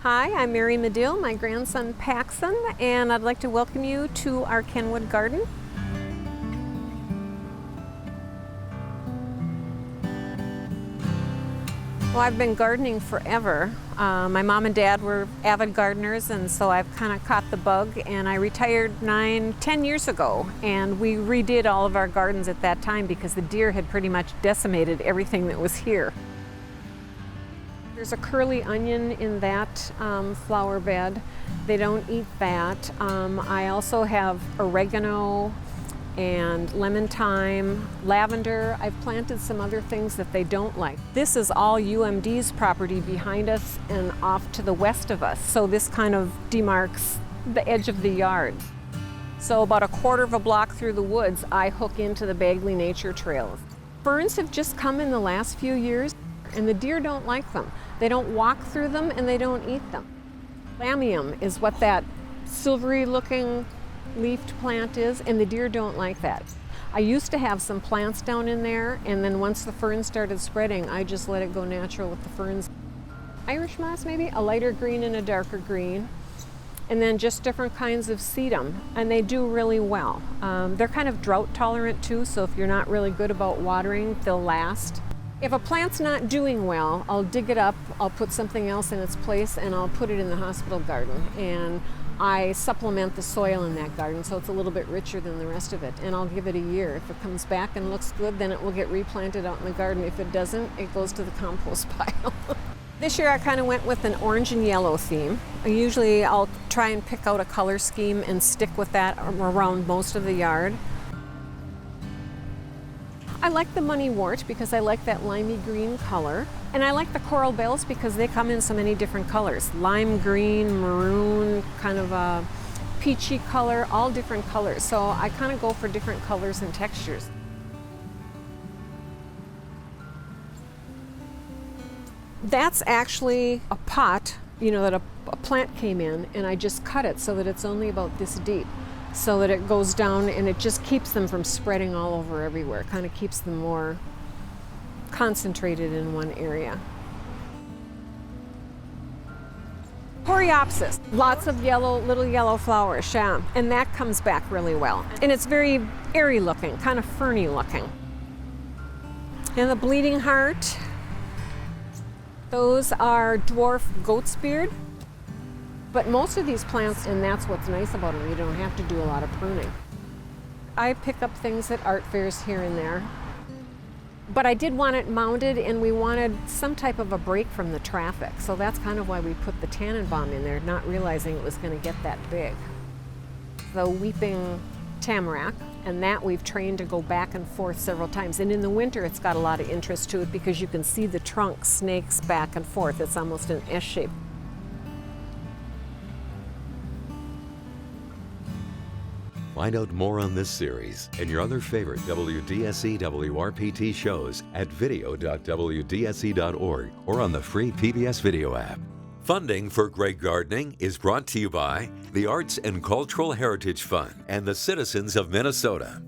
Hi, I'm Mary Madill, my grandson Paxson, and I'd like to welcome you to our Kenwood garden. Well, I've been gardening forever. My mom and dad were avid gardeners, and so I've kind of caught the bug, and I retired 10 years ago, and we redid all of our gardens at that time because the deer had pretty much decimated everything that was here. There's a curly onion in that flower bed. They don't eat that. I also have oregano and lemon thyme, lavender. I've planted some other things that they don't like. This is all UMD's property behind us and off to the west of us. So this kind of demarks the edge of the yard. So about a quarter of a block through the woods, I hook into the Bagley Nature Trails. Ferns have just come in the last few years, and the deer don't like them. They don't walk through them and they don't eat them. Lamium is what that silvery looking leafed plant is, and the deer don't like that. I used to have some plants down in there, and then once the ferns started spreading, I just let it go natural with the ferns. Irish moss maybe, a lighter green and a darker green, and then just different kinds of sedum, and they do really well. They're kind of drought tolerant too, so if you're not really good about watering, they'll last. If a plant's not doing well, I'll dig it up, I'll put something else in its place, and I'll put it in the hospital garden. And I supplement the soil in that garden so it's a little bit richer than the rest of it. And I'll give it a year. If it comes back and looks good, then it will get replanted out in the garden. If it doesn't, it goes to the compost pile. This year I kind of went with an orange and yellow theme. Usually I'll try and pick out a color scheme and stick with that around most of the yard. I like the moneywort because I like that limey green color. And I like the coral bells because they come in so many different colors. Lime green, maroon, kind of a peachy color, all different colors. So I kind of go for different colors and textures. That's actually a pot, that a plant came in, and I just cut it so that it's only about this deep, so that it goes down and it just keeps them from spreading all over everywhere. It kind of keeps them more concentrated in one area. Coreopsis, lots of little yellow flowers, yeah, and that comes back really well. And it's very airy looking, kind of ferny looking. And the bleeding heart, those are dwarf goat's beard. But most of these plants, and that's what's nice about them, you don't have to do a lot of pruning. I pick up things at art fairs here and there. But I did want it mounded, and we wanted some type of a break from the traffic. So that's kind of why we put the Tannenbaum in there, not realizing it was going to get that big. The weeping tamarack, and that we've trained to go back and forth several times. And in the winter, it's got a lot of interest to it because you can see the trunk snakes back and forth. It's almost an S shape. Find out more on this series and your other favorite WDSE WRPT shows at video.wdse.org or on the free PBS video app. Funding for Great Gardening is brought to you by the Arts and Cultural Heritage Fund and the citizens of Minnesota.